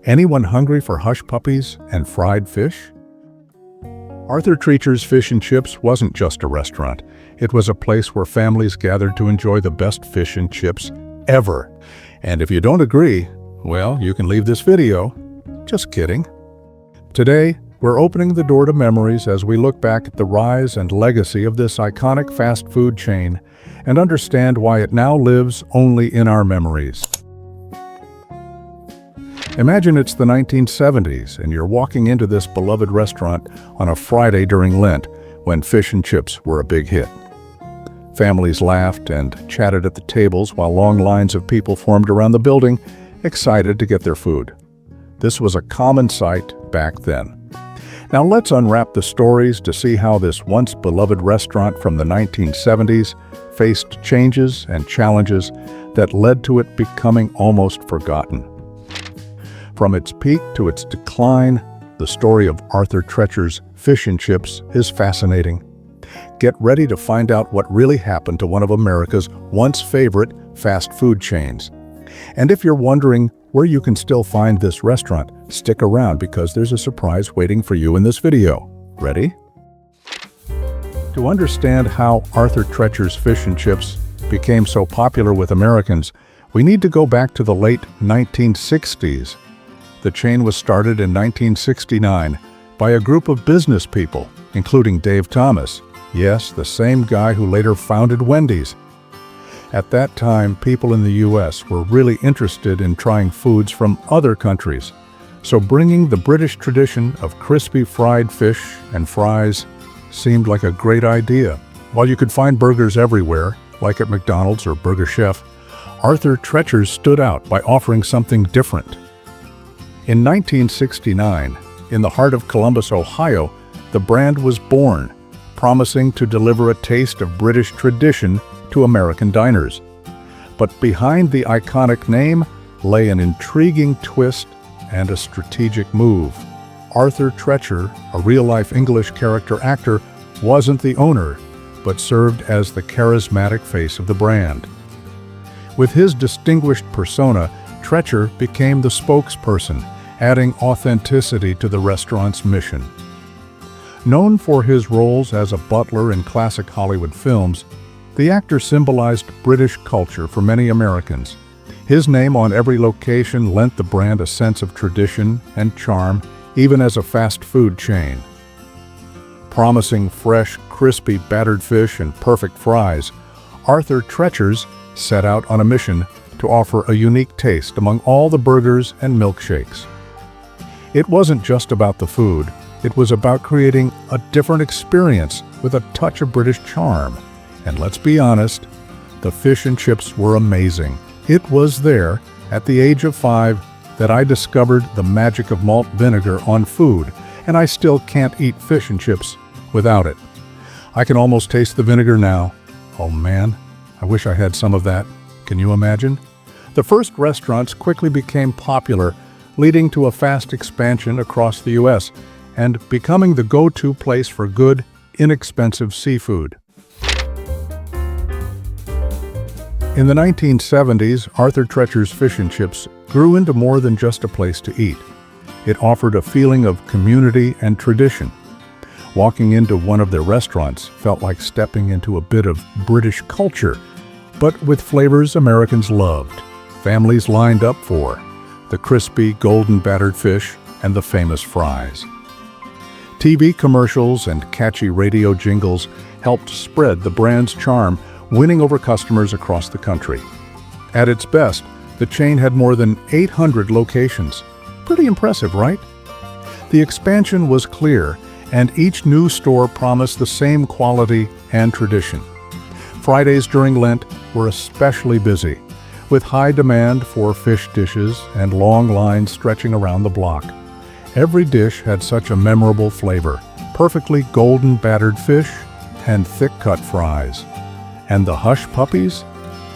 Anyone hungry for hush puppies and fried fish? Arthur Treacher's Fish and Chips wasn't just a restaurant. It was a place where families gathered to enjoy the best fish and chips ever. And if you don't agree, well, you can leave this video. Just kidding. Today, we're opening the door to memories as we look back at the rise and legacy of this iconic fast food chain and understand why it now lives only in our memories. Imagine it's the 1970s and you're walking into this beloved restaurant on a Friday during Lent when fish and chips were a big hit. Families laughed and chatted at the tables while long lines of people formed around the building, excited to get their food. This was a common sight back then. Now let's unwrap the stories to see how this once beloved restaurant from the 1970s faced changes and challenges that led to it becoming almost forgotten. From its peak to its decline, the story of Arthur Treacher's Fish and Chips is fascinating. Get ready to find out what really happened to one of America's once favorite fast food chains. And if you're wondering where you can still find this restaurant, stick around because there's a surprise waiting for you in this video. Ready? To understand how Arthur Treacher's Fish and Chips became so popular with Americans, we need to go back to the late 1960s. The chain was started in 1969 by a group of business people, including Dave Thomas. Yes, the same guy who later founded Wendy's. At that time, people in the U.S. were really interested in trying foods from other countries, so bringing the British tradition of crispy fried fish and fries seemed like a great idea. While you could find burgers everywhere, like at McDonald's or Burger Chef, Arthur Treacher's stood out by offering something different. In 1969, in the heart of Columbus, Ohio, the brand was born, promising to deliver a taste of British tradition to American diners. But behind the iconic name lay an intriguing twist and a strategic move. Arthur Treacher, a real-life English character actor, wasn't the owner, but served as the charismatic face of the brand. With his distinguished persona, Treacher became the spokesperson, adding authenticity to the restaurant's mission. Known for his roles as a butler in classic Hollywood films, the actor symbolized British culture for many Americans. His name on every location lent the brand a sense of tradition and charm, even as a fast food chain. Promising fresh, crispy battered fish and perfect fries, Arthur Treacher's set out on a mission to offer a unique taste among all the burgers and milkshakes. It wasn't just about the food, it was about creating a different experience with a touch of British charm. And let's be honest, the fish and chips were amazing. It was there, at the age of 5, that I discovered the magic of malt vinegar on food, and I still can't eat fish and chips without it. I can almost taste the vinegar now. Oh man, I wish I had some of that. Can you imagine? The first restaurants quickly became popular, leading to a fast expansion across the U.S. and becoming the go-to place for good, inexpensive seafood. In the 1970s, Arthur Treacher's Fish and Chips grew into more than just a place to eat. It offered a feeling of community and tradition. Walking into one of their restaurants felt like stepping into a bit of British culture, but with flavors Americans loved. Families lined up for the crispy, golden battered fish and the famous fries. TV commercials and catchy radio jingles helped spread the brand's charm, winning over customers across the country. At its best, the chain had more than 800 locations. Pretty impressive, right? The expansion was clear, and each new store promised the same quality and tradition. Fridays during Lent were especially busy, with high demand for fish dishes and long lines stretching around the block. Every dish had such a memorable flavor, perfectly golden battered fish and thick-cut fries. And the hush puppies?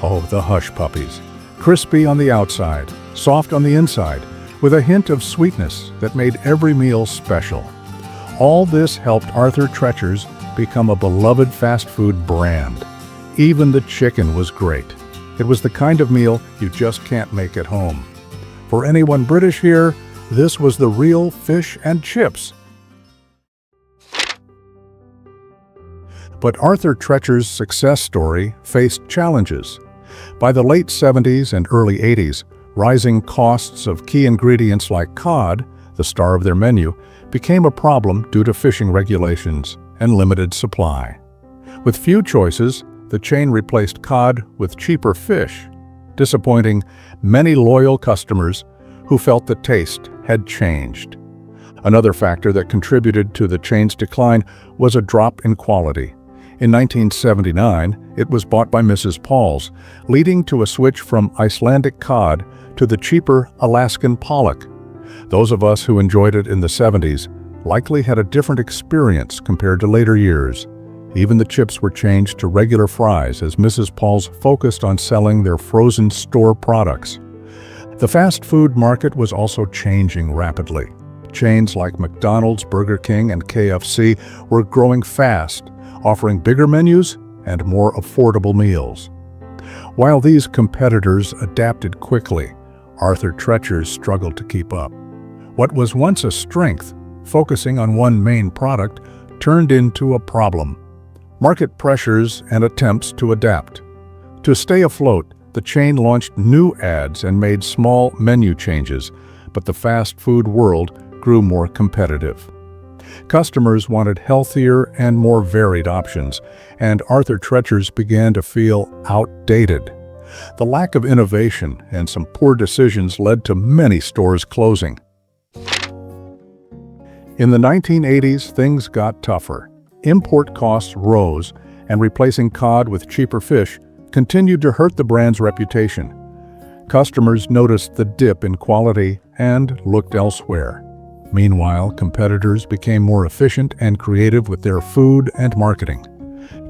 Oh, the hush puppies. Crispy on the outside, soft on the inside, with a hint of sweetness that made every meal special. All this helped Arthur Treacher's become a beloved fast food brand. Even the chicken was great. It was the kind of meal you just can't make at home. For anyone British here, This was the real fish and chips. But Arthur Treacher's success story faced challenges. By the late 70s and early 80s, rising costs of key ingredients like cod, the star of their menu, became a problem due to fishing regulations and limited supply. With few choices, the chain replaced cod with cheaper fish, disappointing many loyal customers who felt the taste had changed. Another factor that contributed to the chain's decline was a drop in quality. In 1979, it was bought by Mrs. Paul's, leading to a switch from Icelandic cod to the cheaper Alaskan pollock. Those of us who enjoyed it in the 70s likely had a different experience compared to later years. Even the chips were changed to regular fries as Mrs. Paul's focused on selling their frozen store products. The fast food market was also changing rapidly. Chains like McDonald's, Burger King, and KFC were growing fast, offering bigger menus and more affordable meals. While these competitors adapted quickly, Arthur Treacher struggled to keep up. What was once a strength, focusing on one main product, turned into a problem. Market pressures and attempts to adapt. To stay afloat, the chain launched new ads and made small menu changes, but the fast food world grew more competitive. Customers wanted healthier and more varied options, and Arthur Treacher's began to feel outdated. The lack of innovation and some poor decisions led to many stores closing. In the 1980s, things got tougher. Import costs rose, and replacing cod with cheaper fish continued to hurt the brand's reputation. Customers noticed the dip in quality and looked elsewhere. Meanwhile, competitors became more efficient and creative with their food and marketing.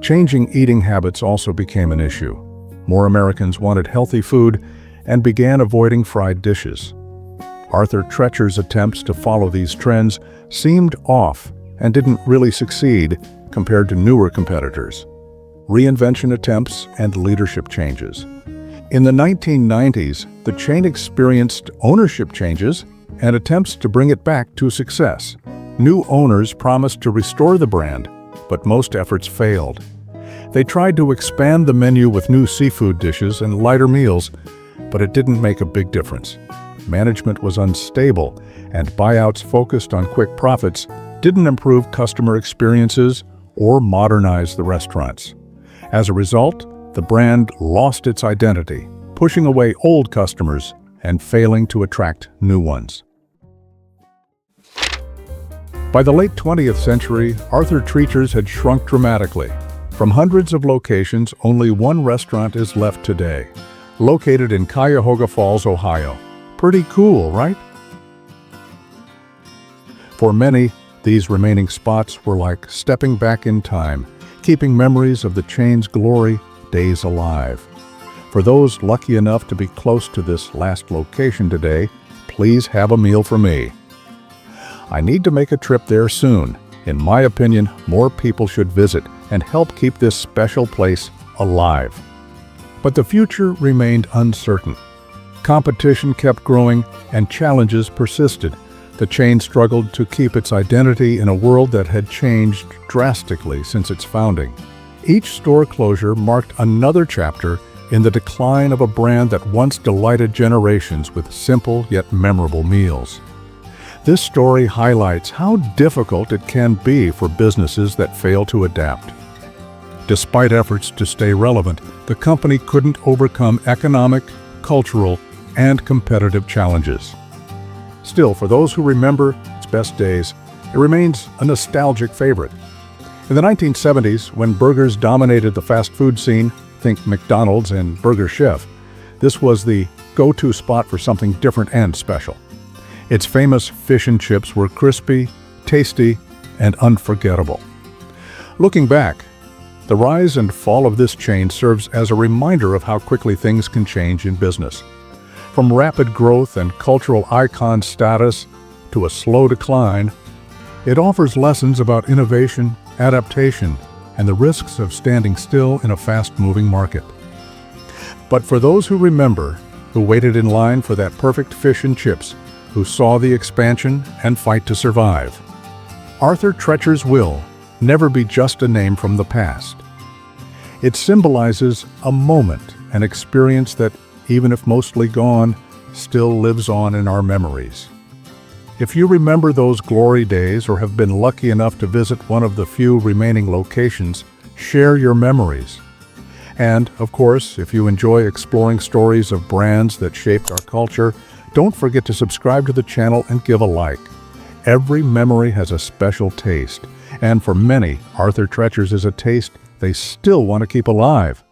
Changing eating habits also became an issue. More Americans wanted healthy food and began avoiding fried dishes. Arthur Treacher's attempts to follow these trends seemed off and didn't really succeed compared to newer competitors. Reinvention attempts and leadership changes. In the 1990s, the chain experienced ownership changes and attempts to bring it back to success. New owners promised to restore the brand, but most efforts failed. They tried to expand the menu with new seafood dishes and lighter meals, but it didn't make a big difference. Management was unstable, and buyouts focused on quick profits didn't improve customer experiences or modernize the restaurants. As a result, the brand lost its identity, pushing away old customers and failing to attract new ones. By the late 20th century, Arthur Treacher's had shrunk dramatically. From hundreds of locations, only one restaurant is left today, located in Cuyahoga Falls, Ohio. Pretty cool, right? For many, these remaining spots were like stepping back in time, keeping memories of the chain's glory days alive. For those lucky enough to be close to this last location today, please have a meal for me. I need to make a trip there soon. In my opinion, more people should visit and help keep this special place alive. But the future remained uncertain. Competition kept growing and challenges persisted. The chain struggled to keep its identity in a world that had changed drastically since its founding. Each store closure marked another chapter in the decline of a brand that once delighted generations with simple yet memorable meals. This story highlights how difficult it can be for businesses that fail to adapt. Despite efforts to stay relevant, the company couldn't overcome economic, cultural, and competitive challenges. Still, for those who remember its best days, it remains a nostalgic favorite. In the 1970s, when burgers dominated the fast food scene, think McDonald's and Burger Chef, this was the go-to spot for something different and special. Its famous fish and chips were crispy, tasty, and unforgettable. Looking back, the rise and fall of this chain serves as a reminder of how quickly things can change in business. From rapid growth and cultural icon status to a slow decline, it offers lessons about innovation, adaptation, and the risks of standing still in a fast-moving market. But for those who remember, who waited in line for that perfect fish and chips, who saw the expansion and fight to survive. Arthur Treacher's will never be just a name from the past. It symbolizes a moment, an experience that, even if mostly gone, still lives on in our memories. If you remember those glory days or have been lucky enough to visit one of the few remaining locations, share your memories. And, of course, if you enjoy exploring stories of brands that shaped our culture, don't forget to subscribe to the channel and give a like. Every memory has a special taste, and for many, Arthur Treacher's is a taste they still want to keep alive.